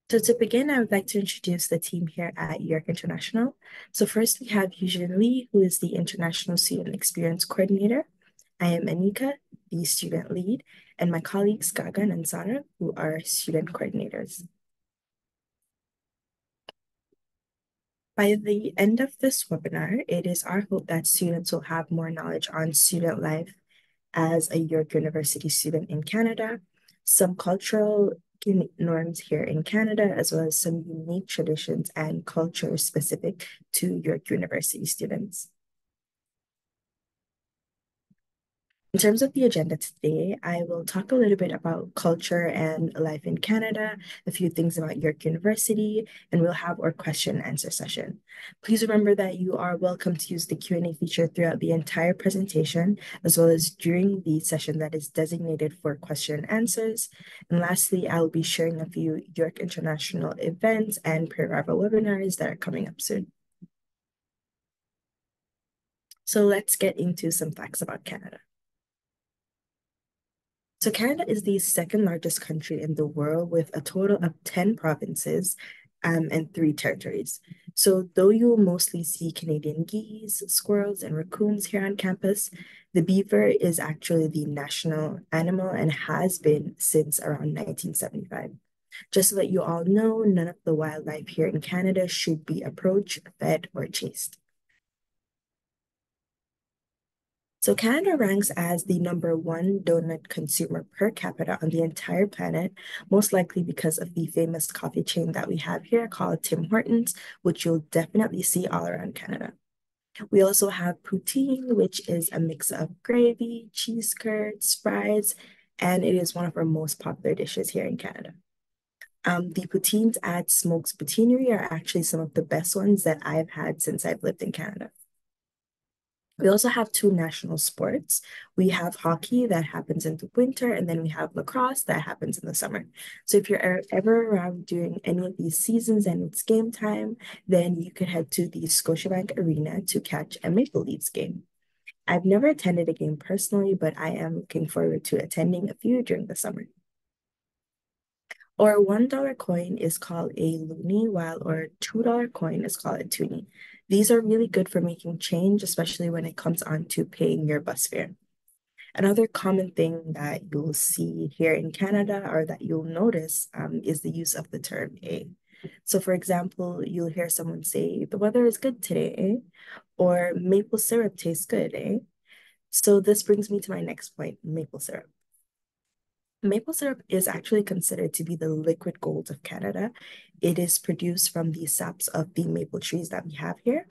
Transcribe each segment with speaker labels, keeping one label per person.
Speaker 1: So to begin, I would like to introduce the team here at York International. So first we have Eugene Lee, who is the International Student Experience Coordinator. I am Anika, the student lead, and my colleagues Gagan and Sara, who are student coordinators. By the end of this webinar, it is our hope that students will have more knowledge on student life as a York University student in Canada, some cultural norms here in Canada, as well as some unique traditions and culture specific to York University students. In terms of the agenda today, I will talk a little bit about culture and life in Canada, a few things about York University, and we'll have our question and answer session. Please remember that you are welcome to use the Q&A feature throughout the entire presentation, as well as during the session that is designated for question and answers. And lastly, I'll be sharing a few York International events and pre-arrival webinars that are coming up soon. So let's get into some facts about Canada. So Canada is the second largest country in the world with a total of 10 provinces and 3 territories. So though you'll mostly see Canadian geese, squirrels, and raccoons here on campus, the beaver is actually the national animal and has been since around 1975. Just so that you all know, none of the wildlife here in Canada should be approached, fed, or chased. So Canada ranks as the #1 donut consumer per capita on the entire planet, most likely because of the famous coffee chain that we have here called Tim Hortons, which you'll definitely see all around Canada. We also have poutine, which is a mix of gravy, cheese curds, fries, and it is one of our most popular dishes here in Canada. The poutines at Smoke's Poutineery are actually some of the best ones that I've had since I've lived in Canada. We also have two national sports. We have hockey that happens in the winter, and then we have lacrosse that happens in the summer. So if you're ever around during any of these seasons and it's game time, then you could head to the Scotiabank Arena to catch a Maple Leafs game. I've never attended a game personally, but I am looking forward to attending a few during the summer. Or $1 coin is called a loonie, while our $2 coin is called a toonie. These are really good for making change, especially when it comes on to paying your bus fare. Another common thing that you'll see here in Canada or that you'll notice is the use of the term "eh." So, for example, you'll hear someone say, "The weather is good today, eh?" Or "Maple syrup tastes good, eh?" So, this brings me to my next point, maple syrup. Maple syrup is actually considered to be the liquid gold of Canada. It is produced from the saps of the maple trees that we have here.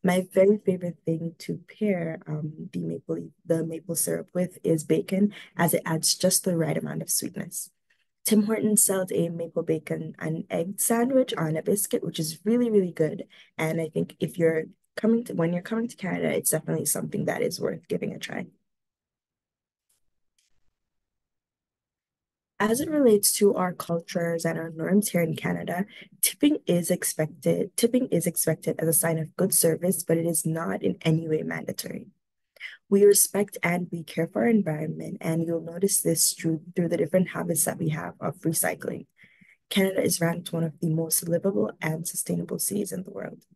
Speaker 1: My very favorite thing to pair the maple syrup with is bacon, as it adds just the right amount of sweetness. Tim Hortons sells a maple bacon and egg sandwich on a biscuit, which is really, really good. And I think if you're when you're coming to Canada, it's definitely something that is worth giving a try. As it relates to our cultures and our norms here in Canada, tipping is expected. Tipping is expected as a sign of good service, but it is not in any way mandatory. We respect and we care for our environment, and you'll notice this through the different habits that we have of recycling. Canada is ranked one of the most livable and sustainable cities in the world.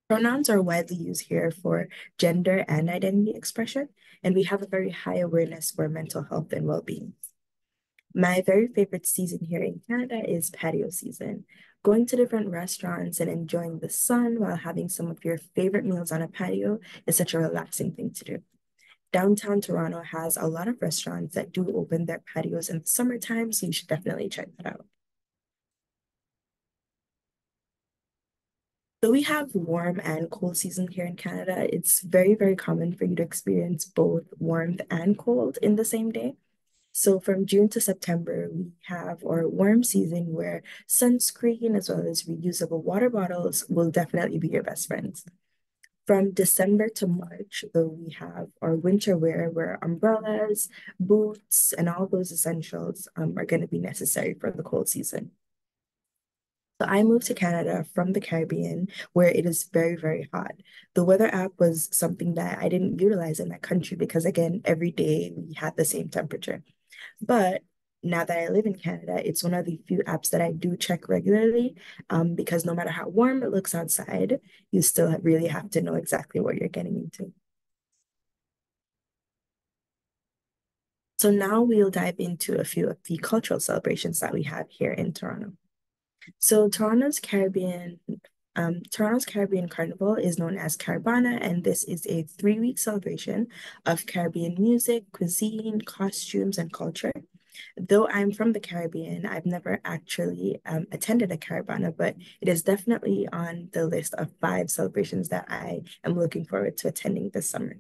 Speaker 1: Pronouns are widely used here for gender and identity expression, and we have a very high awareness for mental health and well-being. My very favorite season here in Canada is patio season. Going to different restaurants and enjoying the sun while having some of your favorite meals on a patio is such a relaxing thing to do. Downtown Toronto has a lot of restaurants that do open their patios in the summertime, so you should definitely check that out. Though we have warm and cold season here in Canada, it's very, very common for you to experience both warmth and cold in the same day. So from June to September, we have our warm season where sunscreen as well as reusable water bottles will definitely be your best friends. From December to March, though, we have our winter wear where umbrellas, boots, and all those essentials are going to be necessary for the cold season. So I moved to Canada from the Caribbean where it is very, very hot. The weather app was something that I didn't utilize in that country because, again, every day we had the same temperature. But now that I live in Canada, it's one of the few apps that I do check regularly, because no matter how warm it looks outside, you still really have to know exactly what you're getting into. So now we'll dive into a few of the cultural celebrations that we have here in Toronto. So Toronto's Caribbean Carnival is known as Caribana, and this is a 3-week celebration of Caribbean music, cuisine, costumes, and culture. Though I'm from the Caribbean, I've never actually attended a Caribana, but it is definitely on the list of 5 celebrations that I am looking forward to attending this summer.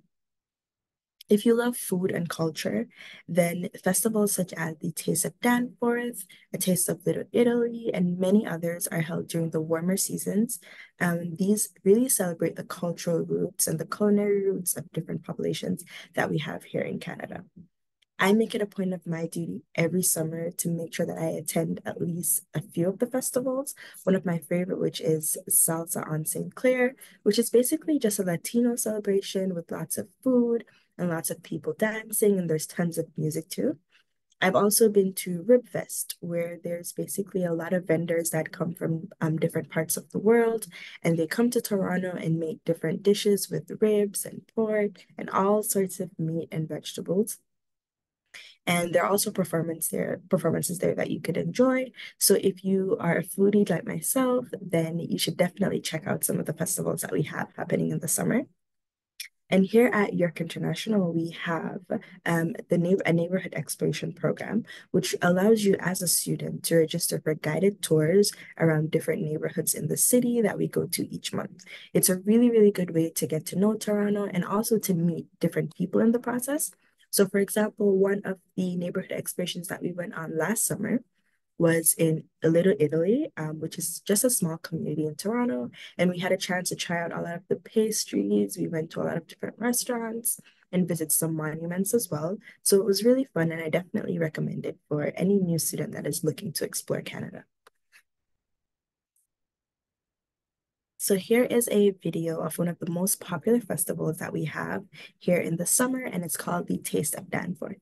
Speaker 1: If you love food and culture, then festivals such as the Taste of Danforth, a Taste of Little Italy, and many others are held during the warmer seasons. These really celebrate the cultural roots and the culinary roots of different populations that we have here in Canada. I make it a point of my duty every summer to make sure that I attend at least a few of the festivals. One of my favorite, which is Salsa on St. Clair, which is basically just a Latino celebration with lots of food and lots of people dancing, and there's tons of music too. I've also been to Ribfest, where there's basically a lot of vendors that come from different parts of the world, and they come to Toronto and make different dishes with ribs and pork and all sorts of meat and vegetables. And there are also performances there that you could enjoy. So if you are a foodie like myself, then you should definitely check out some of the festivals that we have happening in the summer. And here at York International, we have a neighborhood exploration program, which allows you as a student to register for guided tours around different neighborhoods in the city that we go to each month. It's a really, really good way to get to know Toronto and also to meet different people in the process. So, for example, one of the neighborhood explorations that we went on last summer was in Little Italy, which is just a small community in Toronto. And we had a chance to try out a lot of the pastries. We went to a lot of different restaurants and visit some monuments as well. So it was really fun, and I definitely recommend it for any new student that is looking to explore Canada. So here is a video of one of the most popular festivals that we have here in the summer, and it's called the Taste of Danforth.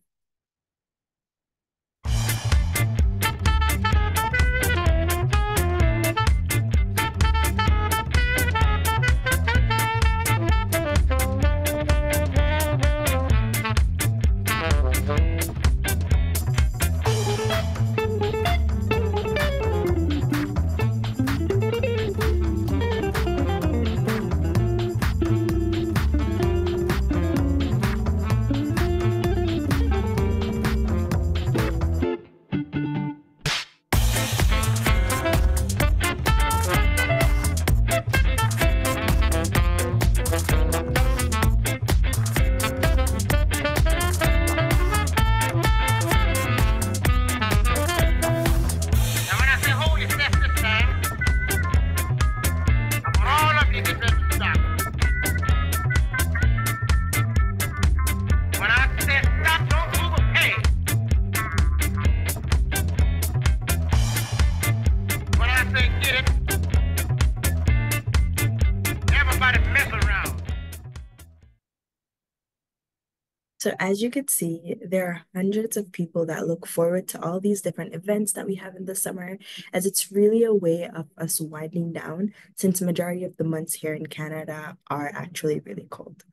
Speaker 1: So as you could see, there are hundreds of people that look forward to all these different events that we have in the summer, as it's really a way of us winding down since majority of the months here in Canada are actually really cold.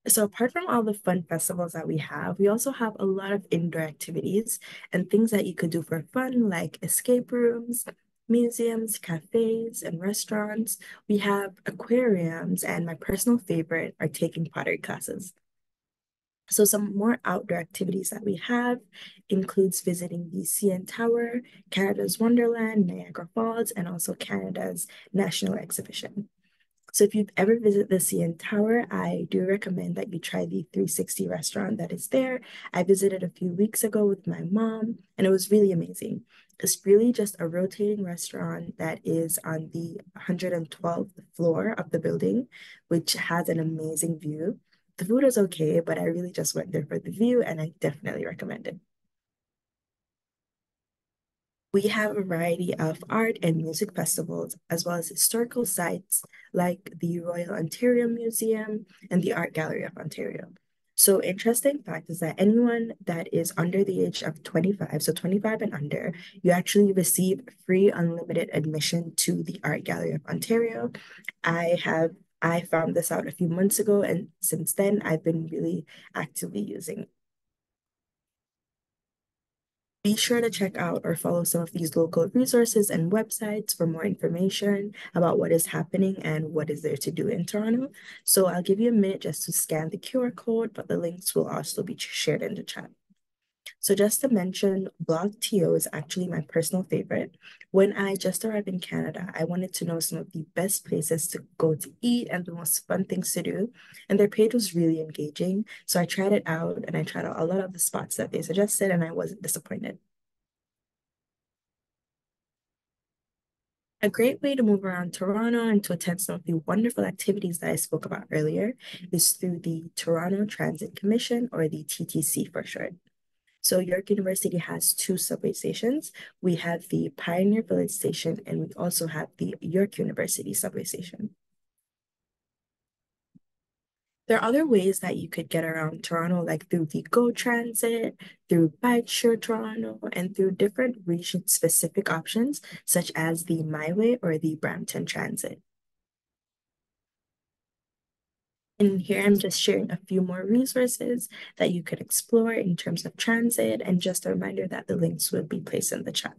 Speaker 1: So apart from all the fun festivals that we have, we also have a lot of indoor activities and things that you could do for fun, like escape rooms, museums, cafes, and restaurants. We have aquariums, and my personal favorite are taking pottery classes. So some more outdoor activities that we have includes visiting the CN Tower, Canada's Wonderland, Niagara Falls, and also Canada's National Exhibition. So if you've ever visited the CN Tower, I do recommend that you try the 360 restaurant that is there. I visited a few weeks ago with my mom, and it was really amazing. It's really just a rotating restaurant that is on the 112th floor of the building, which has an amazing view. The food is okay, but I really just went there for the view, and I definitely recommend it. We have a variety of art and music festivals, as well as historical sites like the Royal Ontario Museum and the Art Gallery of Ontario. So interesting fact is that anyone that is under the age of 25, so 25 and under, you actually receive free unlimited admission to the Art Gallery of Ontario. I found this out a few months ago, and since then I've been really actively using it. Be sure to check out or follow some of these local resources and websites for more information about what is happening and what is there to do in Toronto. So I'll give you a minute just to scan the QR code, but the links will also be shared in the chat. So just to mention, BlogTO is actually my personal favorite. When I just arrived in Canada, I wanted to know some of the best places to go to eat and the most fun things to do. And their page was really engaging. So I tried it out and I tried out a lot of the spots that they suggested and I wasn't disappointed. A great way to move around Toronto and to attend some of the wonderful activities that I spoke about earlier is through the Toronto Transit Commission, or the TTC for short. So York University has two subway stations. We have the Pioneer Village station and we also have the York University subway station. There are other ways that you could get around Toronto, like through the GO Transit, through Bike Share Toronto, and through different region-specific options, such as the MyWay or the Brampton Transit. And here I'm just sharing a few more resources that you could explore in terms of transit, and just a reminder that the links will be placed in the chat.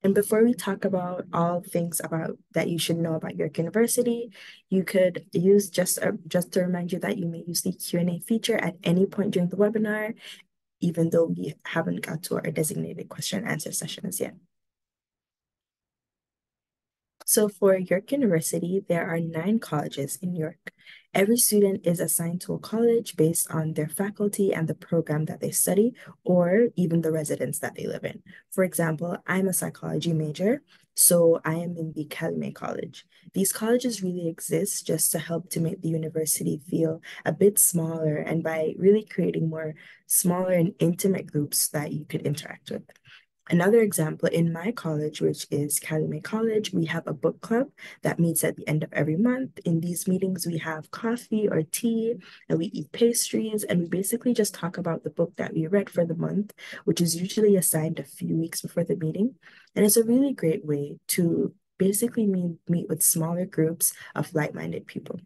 Speaker 1: And before we talk about all things about that you should know about York University, you could use just to remind you that you may use the Q&A feature at any point during the webinar, even though we haven't got to our designated question and answer session as yet. So for York University, there are 9 colleges in York. Every student is assigned to a college based on their faculty and the program that they study, or even the residence that they live in. For example, I'm a psychology major, so I am in the Calumet College. These colleges really exist just to help to make the university feel a bit smaller, and by really creating more smaller and intimate groups that you could interact with. Another example, in my college, which is Calumet College, we have a book club that meets at the end of every month. In these meetings, we have coffee or tea, and we eat pastries, and we basically just talk about the book that we read for the month, which is usually assigned a few weeks before the meeting. And it's a really great way to basically meet with smaller groups of like-minded people.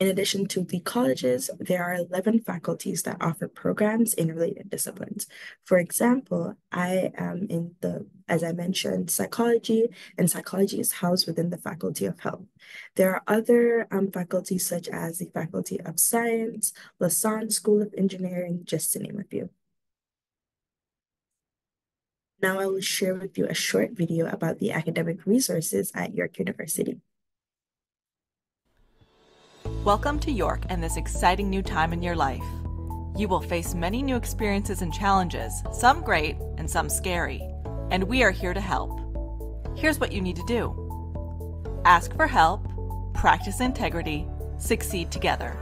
Speaker 1: In addition to the colleges, there are 11 faculties that offer programs in related disciplines. For example, I am in as I mentioned, psychology, and psychology is housed within the Faculty of Health. There are other faculties such as the Faculty of Science, Lassonde School of Engineering, just to name a few. Now I will share with you a short video about the academic resources at York University.
Speaker 2: Welcome to York and this exciting new time in your life. You will face many new experiences and challenges, some great and some scary, and we are here to help. Here's what you need to do. Ask for help, practice integrity, succeed together.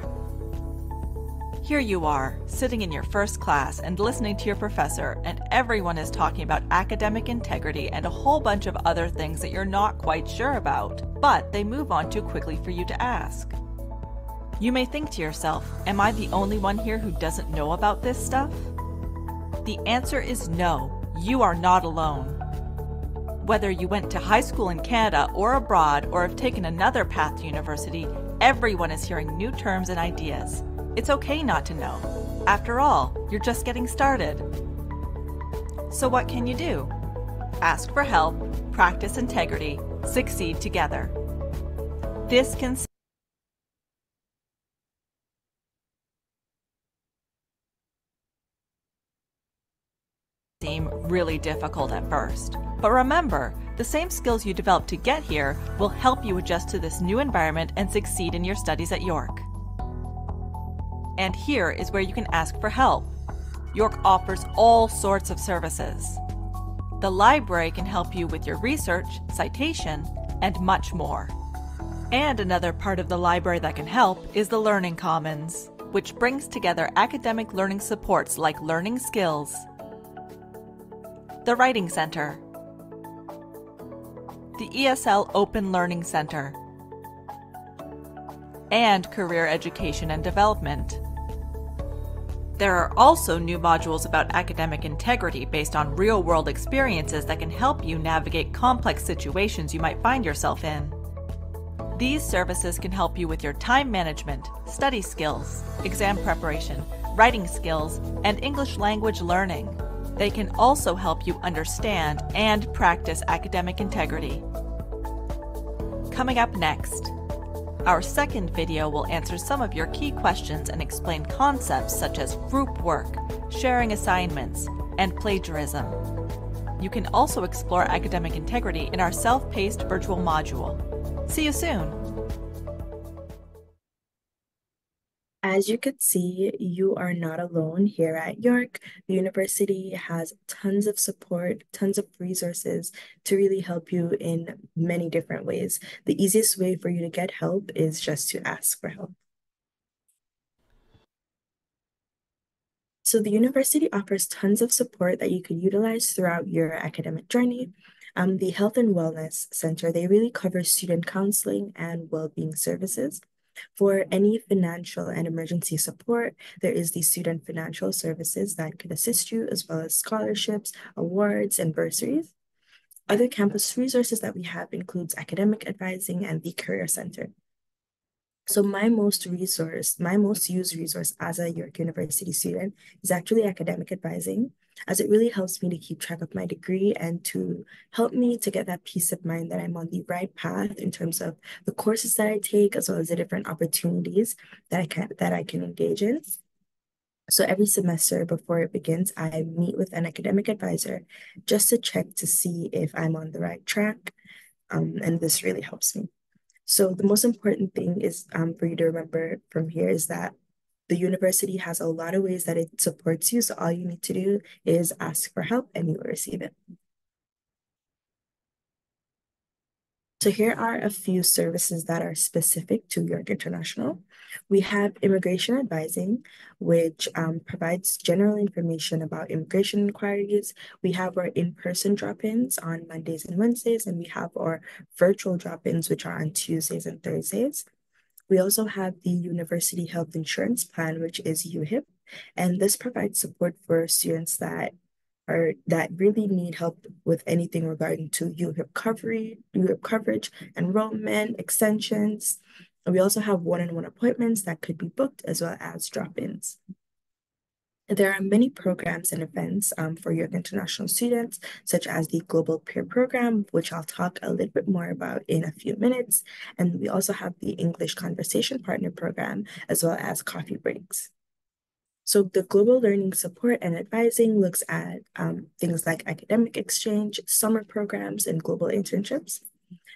Speaker 2: Here you are, sitting in your first class and listening to your professor, and everyone is talking about academic integrity and a whole bunch of other things that you're not quite sure about, but they move on too quickly for you to ask. You may think to yourself, am I the only one here who doesn't know about this stuff? The answer is no, you are not alone. Whether you went to high school in Canada or abroad, or have taken another path to university, everyone is hearing new terms and ideas. It's okay not to know. After all, you're just getting started. So what can you do? Ask for help, practice integrity, succeed together. This can seem really difficult at first. But remember, the same skills you develop to get here will help you adjust to this new environment and succeed in your studies at York. And here is where you can ask for help. York offers all sorts of services. The library can help you with your research, citation, and much more. And another part of the library that can help is the Learning Commons, which brings together academic learning supports like learning skills. The Writing Center. The ESL Open Learning Center, and career education and development. There are also new modules about academic integrity based on real-world experiences that can help you navigate complex situations you might find yourself in. These services can help you with your time management, study skills, exam preparation, writing skills, and English language learning. They can also help you understand and practice academic integrity. Coming up next, our second video will answer some of your key questions and explain concepts such as group work, sharing assignments, and plagiarism. You can also explore academic integrity in our self-paced virtual module. See you soon!
Speaker 1: As you could see, you are not alone here at York. The university has tons of support, tons of resources to really help you in many different ways. The easiest way for you to get help is just to ask for help. So the university offers tons of support that you can utilize throughout your academic journey. The Health and Wellness Center, they really cover student counseling and well-being services. For any financial and emergency support, there is the Student Financial Services that could assist you, as well as scholarships, awards, and bursaries. Other campus resources that we have includes academic advising and the Career Center. So my most used resource as a York University student is actually academic advising, as it really helps me to keep track of my degree and to help me to get that peace of mind that I'm on the right path in terms of the courses that I take, as well as the different opportunities that I can engage in. So every semester before it begins, I meet with an academic advisor just to check to see if I'm on the right track, and this really helps me. So the most important thing is for you to remember from here is that the university has a lot of ways that it supports you. So all you need to do is ask for help and you will receive it. So here are a few services that are specific to York International. We have immigration advising, which provides general information about immigration inquiries. We have our in-person drop-ins on Mondays and Wednesdays, and we have our virtual drop-ins, which are on Tuesdays and Thursdays. We also have the University Health Insurance Plan, which is UHIP, and this provides support for students that really need help with anything regarding to UHIP coverage, enrollment, extensions. And we also have one-on-one appointments that could be booked as well as drop-ins. There are many programs and events for York International students, such as the Global Peer Program, which I'll talk a little bit more about in a few minutes. And we also have the English Conversation Partner Program, as well as coffee breaks. So the Global Learning Support and Advising looks at things like academic exchange, summer programs, and global internships.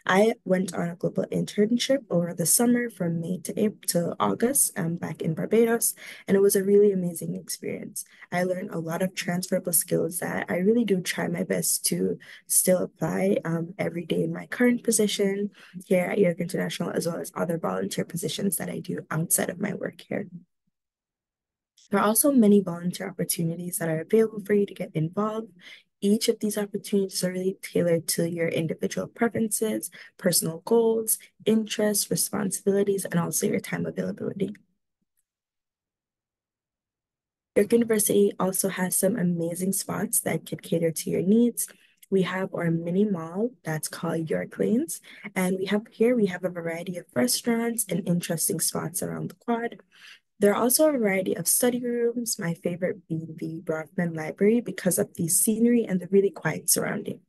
Speaker 1: I went on a global internship over the summer from May to August back in Barbados, and it was a really amazing experience. I learned a lot of transferable skills that I really do try my best to still apply every day in my current position here at York International, as well as other volunteer positions that I do outside of my work here. There are also many volunteer opportunities that are available for you to get involved. Each of these opportunities are really tailored to your individual preferences, personal goals, interests, responsibilities, and also your time availability. York University also has some amazing spots that could cater to your needs. We have our mini mall that's called York Lanes, and we have a variety of restaurants and interesting spots around the quad. There are also a variety of study rooms, my favorite being the Brockman Library because of the scenery and the really quiet surrounding.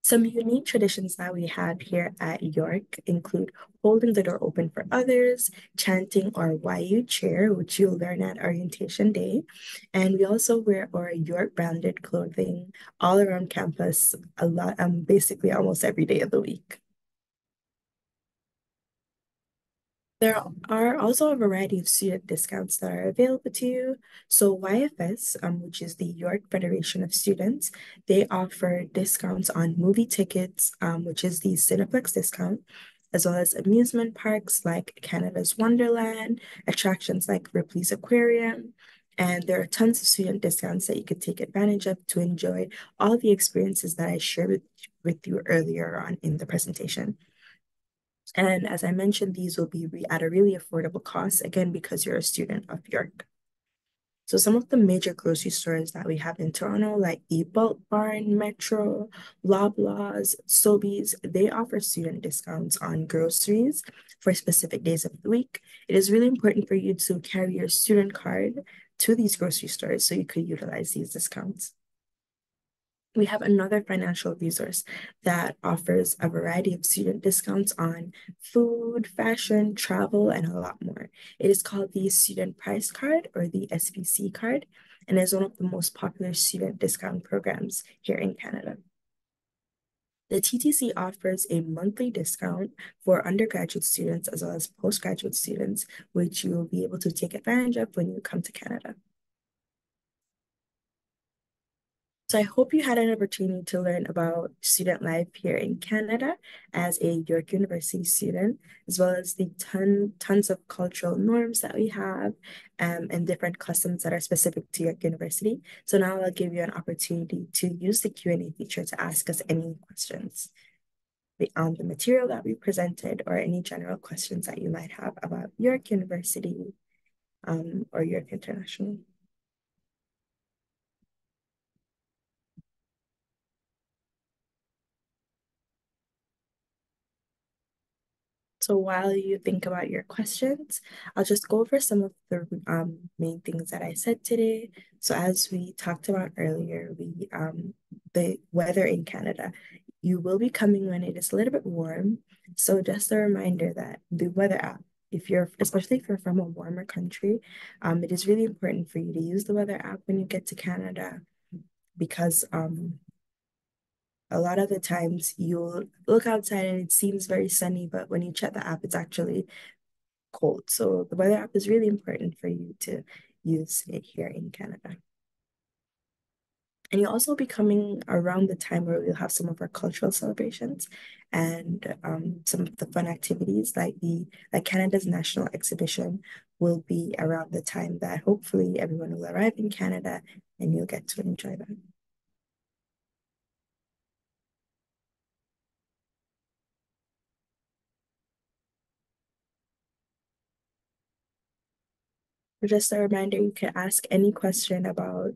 Speaker 1: Some unique traditions that we have here at York include holding the door open for others, chanting our YU chair, which you'll learn at orientation day. And we also wear our York branded clothing all around campus a lot, basically almost every day of the week. There are also a variety of student discounts that are available to you. So YFS, which is the York Federation of Students, they offer discounts on movie tickets, which is the Cineplex discount, as well as amusement parks like Canada's Wonderland, attractions like Ripley's Aquarium, and there are tons of student discounts that you could take advantage of to enjoy all the experiences that I shared with you earlier on in the presentation. And as I mentioned, these will be at a really affordable cost, again, because you're a student of York. So some of the major grocery stores that we have in Toronto, like the Bulk Barn, Metro, Loblaws, Sobeys, they offer student discounts on groceries for specific days of the week. It is really important for you to carry your student card to these grocery stores so you could utilize these discounts. We have another financial resource that offers a variety of student discounts on food, fashion, travel, and a lot more. It is called the Student Price Card or the SPC card, and is one of the most popular student discount programs here in Canada. The TTC offers a monthly discount for undergraduate students as well as postgraduate students, which you will be able to take advantage of when you come to Canada. So I hope you had an opportunity to learn about student life here in Canada as a York University student, as well as the tons of cultural norms that we have and different customs that are specific to York University. So now I'll give you an opportunity to use the Q&A feature to ask us any questions on the material that we presented or any general questions that you might have about York University or York International. So while you think about your questions, I'll just go over some of the main things that I said today. So as we talked about earlier, the weather in Canada, you will be coming when it is a little bit warm. So just a reminder that the weather app, especially if you're from a warmer country, it is really important for you to use the weather app when you get to Canada because a lot of the times you'll look outside and it seems very sunny, but when you check the app, it's actually cold. So the weather app is really important for you to use it here in Canada. And you'll also be coming around the time where we'll have some of our cultural celebrations and some of the fun activities like Canada's National Exhibition will be around the time that hopefully everyone will arrive in Canada and you'll get to enjoy that. Just a reminder, you can ask any question about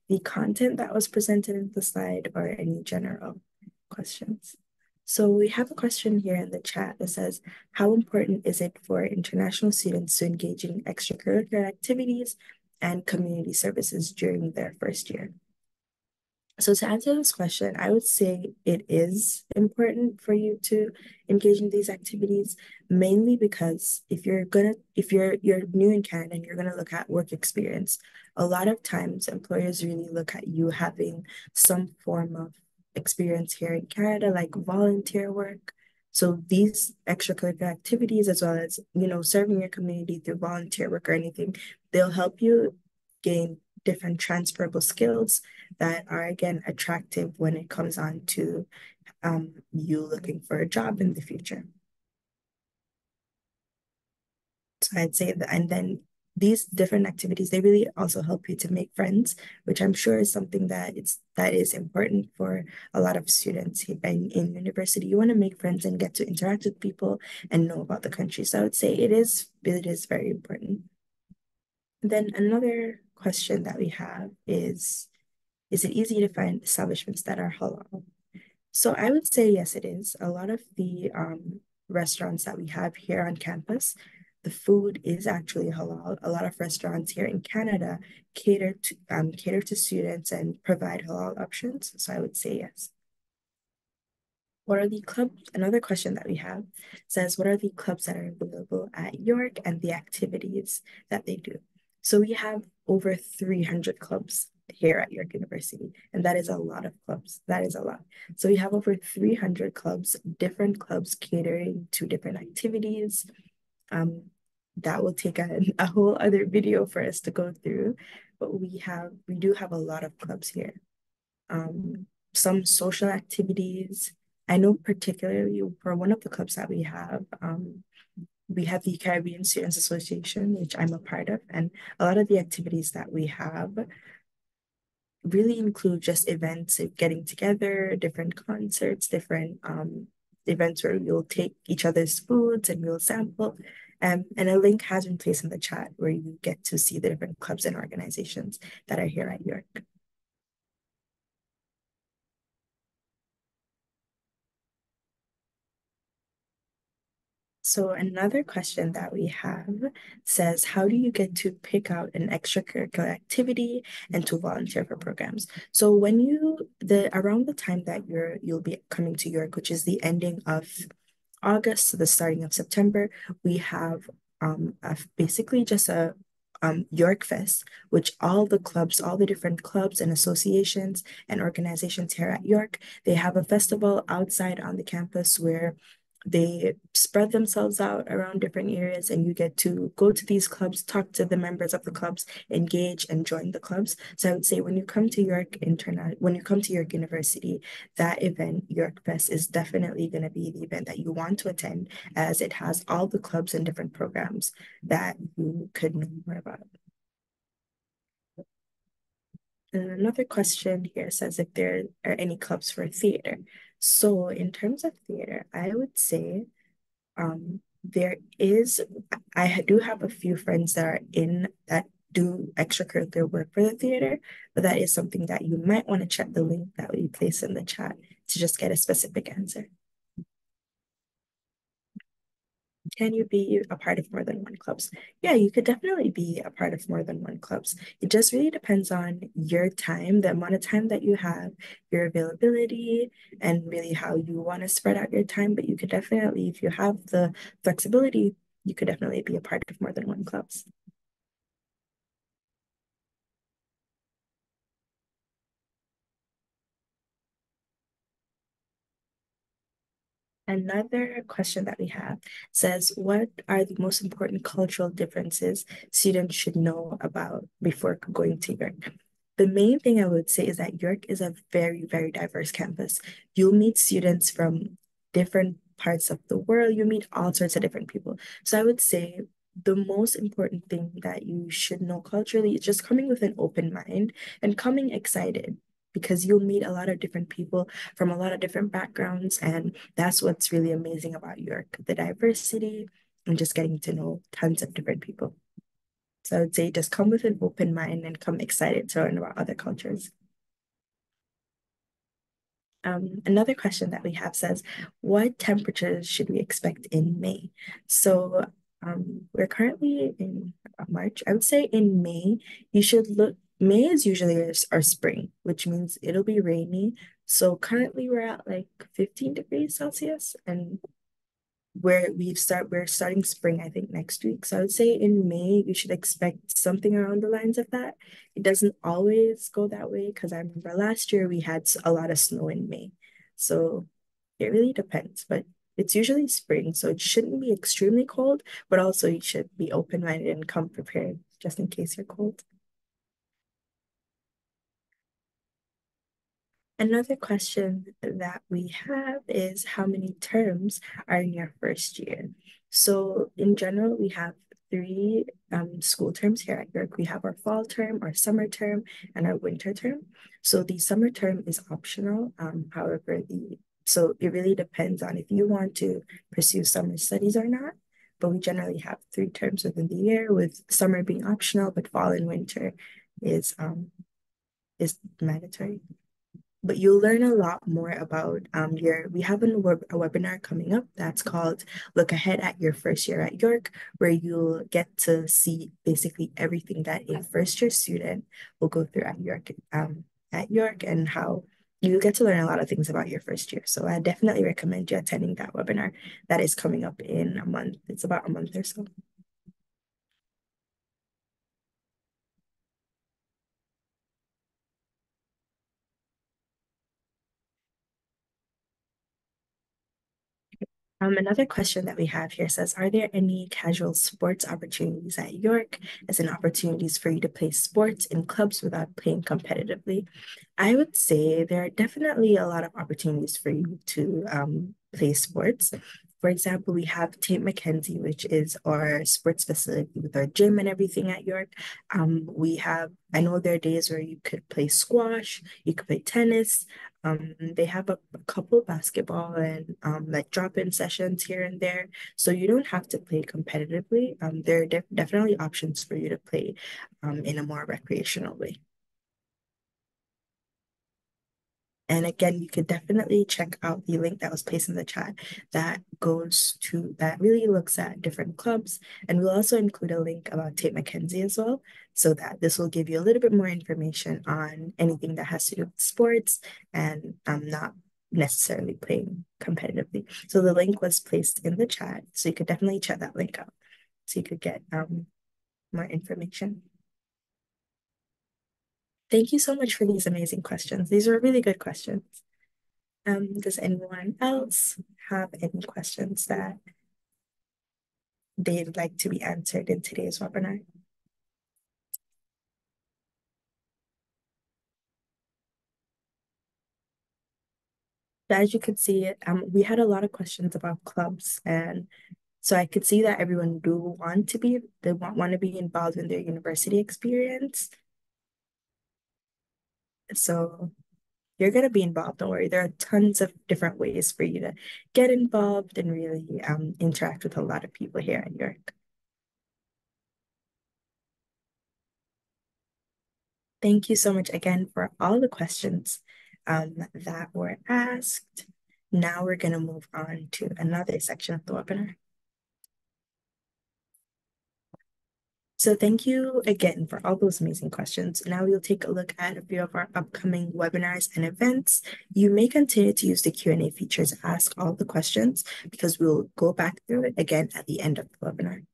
Speaker 1: the content that was presented in the slide or any general questions. So we have a question here in the chat that says, how important is it for international students to engage in extracurricular activities and community services during their first year? So to answer this question, I would say it is important for you to engage in these activities, mainly because if you're new in Canada and you're gonna look at work experience, a lot of times employers really look at you having some form of experience here in Canada, like volunteer work. So these extracurricular activities, as well as, serving your community through volunteer work or anything, they'll help you gain different transferable skills that are again attractive when it comes on to you looking for a job in the future. So I'd say that, and then these different activities, they really also help you to make friends, which I'm sure is something that is important for a lot of students in university. You want to make friends and get to interact with people and know about the country. So I would say it is very important. And then another question that we have is it easy to find establishments that are halal? So I would say yes, it is. A lot of the restaurants that we have here on campus, the food is actually halal. A lot of restaurants here in Canada cater to students and provide halal options. So I would say yes. What are the clubs? Another question that we have says, what are the clubs that are available at York and the activities that they do? So we have over 300 clubs here at York University, and that is a lot of clubs. That is a lot. So we have over 300 clubs, different clubs catering to different activities. That will take a whole other video for us to go through, but we do have a lot of clubs here. Some social activities. I know particularly for one of the clubs that we have the Caribbean Students Association, which I'm a part of, and a lot of the activities that we have really include just events, getting together, different concerts, different events where we'll take each other's foods and we'll sample. And a link has been placed in the chat where you get to see the different clubs and organizations that are here at York. So another question that we have says, how do you get to pick out an extracurricular activity and to volunteer for programs? So when around the time that you'll be coming to York, which is the ending of August to the starting of September, we have basically just a York Fest, which all the different clubs and associations and organizations here at York, they have a festival outside on the campus where they spread themselves out around different areas, and you get to go to these clubs, talk to the members of the clubs, engage and join the clubs. So I would say when you come to when you come to York University, that event, York Fest, is definitely going to be the event that you want to attend, as it has all the clubs and different programs that you could know more about. And another question here says if there are any clubs for theater. So in terms of theater, I would say there is, I do have a few friends that do extracurricular work for the theater, but that is something that you might want to check the link that we place in the chat to just get a specific answer. Can you be a part of more than one clubs? Yeah, you could definitely be a part of more than one clubs. It just really depends on your time, the amount of time that you have, your availability, and really how you want to spread out your time. But you could definitely, if you have the flexibility, you could definitely be a part of more than one clubs. Another question that we have says, what are the most important cultural differences students should know about before going to York? The main thing I would say is that York is a very, very diverse campus. You'll meet students from different parts of the world. You meet all sorts of different people. So I would say the most important thing that you should know culturally is just coming with an open mind and coming excited, because you'll meet a lot of different people from a lot of different backgrounds. And that's what's really amazing about York, the diversity and just getting to know tons of different people. So I would say just come with an open mind and come excited to learn about other cultures. Another question that we have says, what temperatures should we expect in May? So we're currently in March. I would say in May, you should look, May is usually our spring, which means it'll be rainy. So currently we're at like 15 degrees Celsius, and we're starting spring, I think, next week. So I would say in May you should expect something around the lines of that. It doesn't always go that way, because I remember last year we had a lot of snow in May. So it really depends, but it's usually spring, so it shouldn't be extremely cold, but also you should be open-minded and come prepared just in case you're cold. Another question that we have is, how many terms are in your first year? So in general, we have three school terms here at York. We have our fall term, our summer term, and our winter term. So the summer term is optional. However, so it really depends on if you want to pursue summer studies or not. But we generally have three terms within the year, with summer being optional, but fall and winter is mandatory. But you'll learn a lot more about we have a webinar coming up that's called Look Ahead at Your First Year at York, where you'll get to see basically everything that a first year student will go through at York, and how you get to learn a lot of things about your first year. So I definitely recommend you attending that webinar that is coming up in a month. It's about a month or so. Another question that we have here says, are there any casual sports opportunities at York, as in opportunities for you to play sports in clubs without playing competitively? I would say there are definitely a lot of opportunities for you to play sports. For example, we have Tate McKenzie, which is our sports facility with our gym and everything at York. I know there are days where you could play squash, you could play tennis. They have a couple basketball and like drop-in sessions here and there. So you don't have to play competitively. There are definitely options for you to play in a more recreational way. And again, you could definitely check out the link that was placed in the chat that really looks at different clubs. And we'll also include a link about Tate McKenzie as well, so that this will give you a little bit more information on anything that has to do with sports and not necessarily playing competitively. So the link was placed in the chat, so you could definitely check that link out so you could get more information. Thank you so much for these amazing questions. These are really good questions. Does anyone else have any questions that they'd like to be answered in today's webinar? As you could see, we had a lot of questions about clubs, and so I could see that everyone they want to be involved in their university experience. So you're going to be involved, don't worry. There are tons of different ways for you to get involved and really interact with a lot of people here at York. Thank you so much again for all the questions that were asked. Now we're going to move on to another section of the webinar. So thank you again for all those amazing questions. Now we'll take a look at a few of our upcoming webinars and events. You may continue to use the Q&A feature to ask all the questions because we'll go back through it again at the end of the webinar.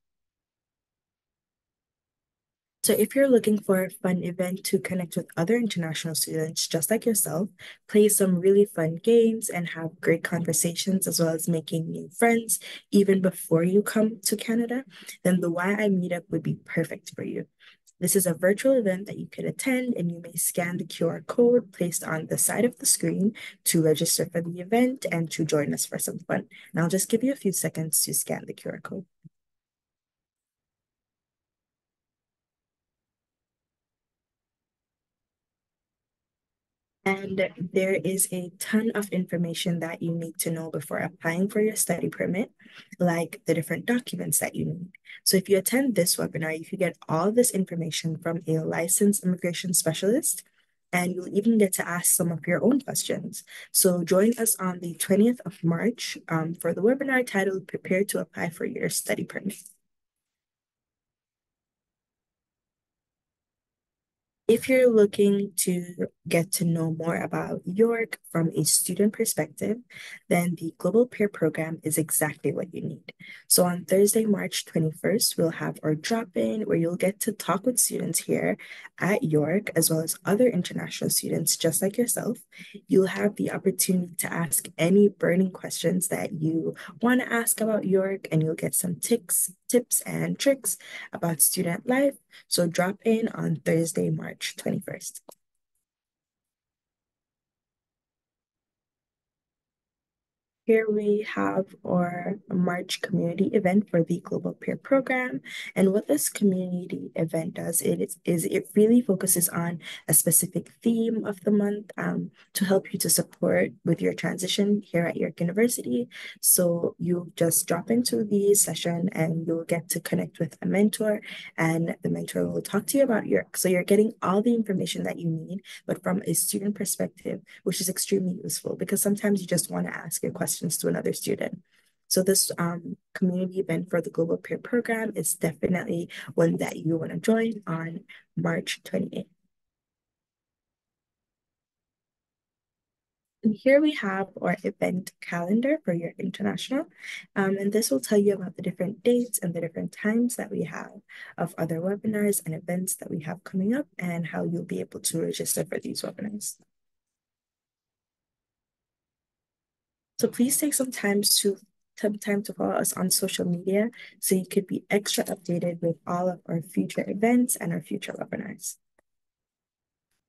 Speaker 1: So if you're looking for a fun event to connect with other international students just like yourself, play some really fun games and have great conversations as well as making new friends even before you come to Canada, then the YI meetup would be perfect for you. This is a virtual event that you could attend, and you may scan the QR code placed on the side of the screen to register for the event and to join us for some fun. And I'll just give you a few seconds to scan the QR code. And there is a ton of information that you need to know before applying for your study permit, like the different documents that you need. So if you attend this webinar, you can get all this information from a licensed immigration specialist, and you'll even get to ask some of your own questions. So join us on the 20th of March for the webinar titled Prepare to Apply for Your Study Permit. If you're looking to get to know more about York from a student perspective, then the Global Peer Program is exactly what you need. So on Thursday, March 21st, we'll have our drop-in where you'll get to talk with students here at York, as well as other international students just like yourself. You'll have the opportunity to ask any burning questions that you want to ask about York, and you'll get some tips and tricks about student life. So drop in on Thursday, March 21st. Here we have our March community event for the Global Peer Program. And what this community event does is it really focuses on a specific theme of the month to help you to support with your transition here at York University. So you just drop into the session and you'll get to connect with a mentor, and the mentor will talk to you about York. So you're getting all the information that you need, but from a student perspective, which is extremely useful because sometimes you just want to ask your questions to another student. So this community event for the Global Peer Program is definitely one that you want to join on March 28th. And here we have our event calendar for York International. And this will tell you about the different dates and the different times that we have of other webinars and events that we have coming up and how you'll be able to register for these webinars. So please take some time to follow us on social media so you could be extra updated with all of our future events and our future webinars.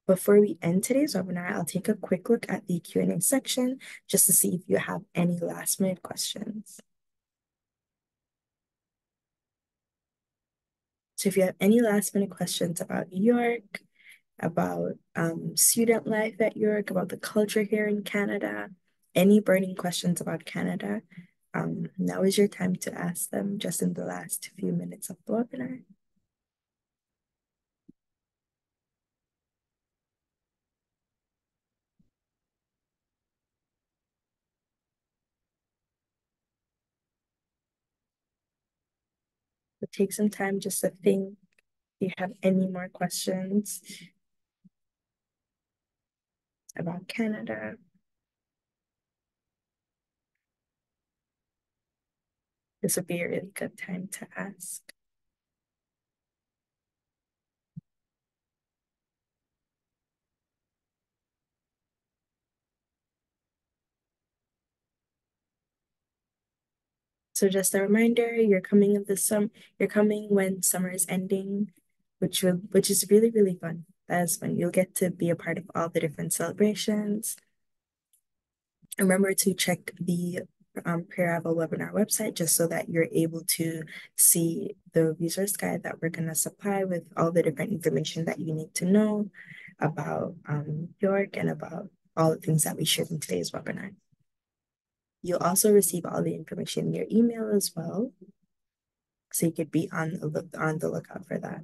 Speaker 1: Before we end today's webinar, I'll take a quick look at the Q&A section just to see if you have any last minute questions. So if you have any last minute questions about York, about student life at York, about the culture here in Canada, any burning questions about Canada, now is your time to ask them just in the last few minutes of the webinar. So take some time just to think if you have any more questions about Canada. This would be a really good time to ask. So just a reminder, you're coming when summer is ending, which is really, really fun. That is fun. You'll get to be a part of all the different celebrations. Remember to check the pre-arrival webinar website just so that you're able to see the resource guide that we're going to supply with all the different information that you need to know about York and about all the things that we shared in today's webinar. You'll also receive all the information in your email as well, so you could be on the lookout for that.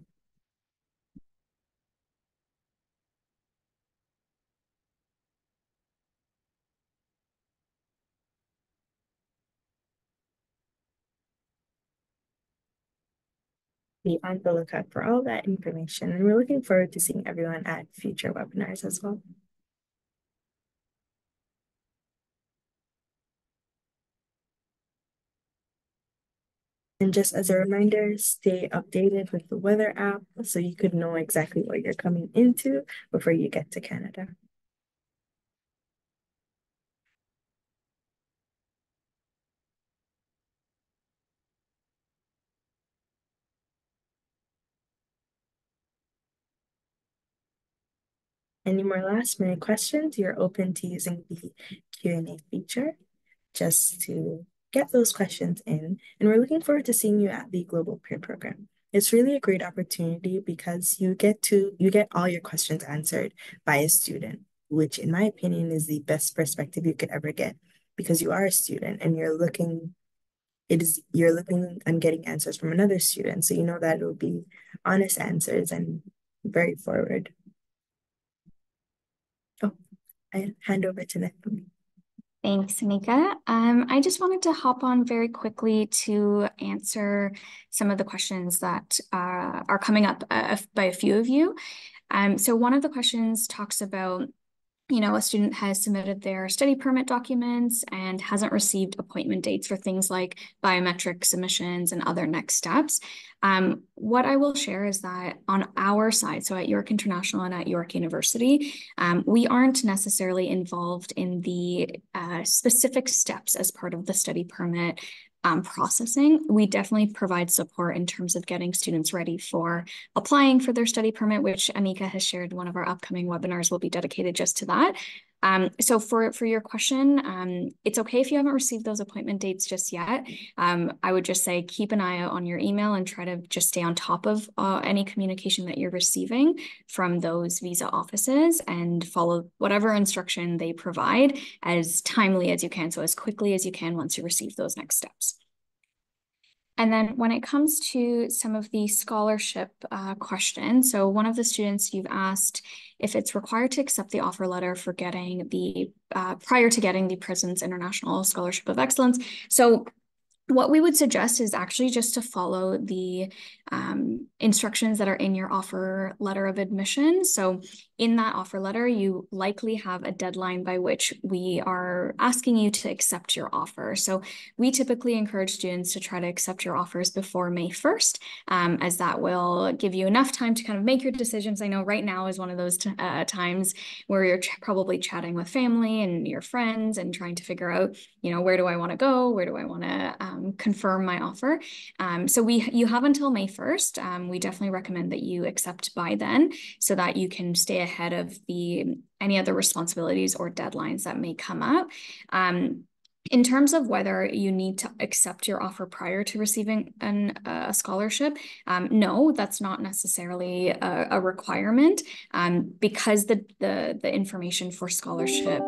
Speaker 1: Be on the lookout for all that information, and we're looking forward to seeing everyone at future webinars as well. And just as a reminder, stay updated with the weather app so you could know exactly what you're coming into before you get to Canada. Any more last minute questions, you're open to using the Q&A feature just to get those questions in. And we're looking forward to seeing you at the Global Peer Program. It's really a great opportunity because you get all your questions answered by a student, which in my opinion is the best perspective you could ever get, because you are a student and you're looking and getting answers from another student. So you know that it will be honest answers and very forward. Oh, I hand over to Nathumi.
Speaker 3: Thanks, Anika. I just wanted to hop on very quickly to answer some of the questions that are coming up by a few of you. So one of the questions talks about, a student has submitted their study permit documents and hasn't received appointment dates for things like biometric submissions and other next steps. What I will share is that on our side, so at York International and at York University, we aren't necessarily involved in the specific steps as part of the study permit processing. We definitely provide support in terms of getting students ready for applying for their study permit, which Anika has shared. One of our upcoming webinars will be dedicated just to that. So for your question, it's okay if you haven't received those appointment dates just yet. I would just say keep an eye out on your email and try to just stay on top of any communication that you're receiving from those visa offices and follow whatever instruction they provide as timely as you can, so as quickly as you can once you receive those next steps. And then when it comes to some of the scholarship questions, so one of the students, you've asked if it's required to accept the offer letter for getting the, prior to getting the President's International Scholarship of Excellence. So what we would suggest is actually just to follow the instructions that are in your offer letter of admission. So in that offer letter, you likely have a deadline by which we are asking you to accept your offer. So we typically encourage students to try to accept your offers before May 1st, as that will give you enough time to kind of make your decisions. I know right now is one of those times where you're probably chatting with family and your friends and trying to figure out, where do I want to go? Where do I want to confirm my offer? So you have until May 1st. We definitely recommend that you accept by then so that you can stay ahead of any other responsibilities or deadlines that may come up. In terms of whether you need to accept your offer prior to receiving a scholarship, no, that's not necessarily a requirement, because the information for scholarship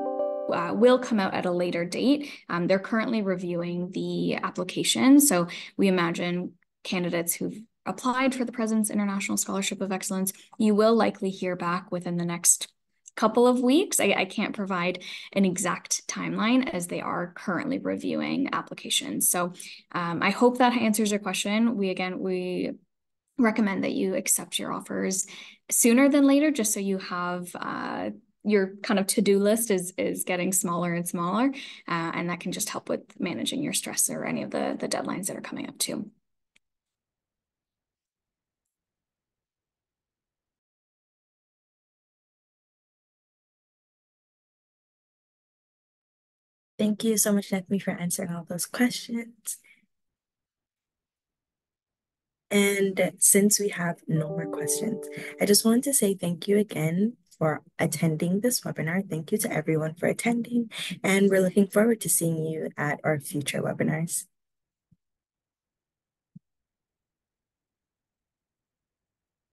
Speaker 3: will come out at a later date. They're currently reviewing the application, so we imagine candidates who've applied for the President's International Scholarship of Excellence, you will likely hear back within the next couple of weeks. I can't provide an exact timeline as they are currently reviewing applications. So I hope that answers your question. We recommend that you accept your offers sooner than later, just so you have your kind of to-do list is getting smaller and smaller, and that can just help with managing your stress or any of the deadlines that are coming up too.
Speaker 1: Thank you so much, Nathmi, for answering all those questions. And since we have no more questions, I just wanted to say thank you again for attending this webinar. Thank you to everyone for attending, and we're looking forward to seeing you at our future webinars.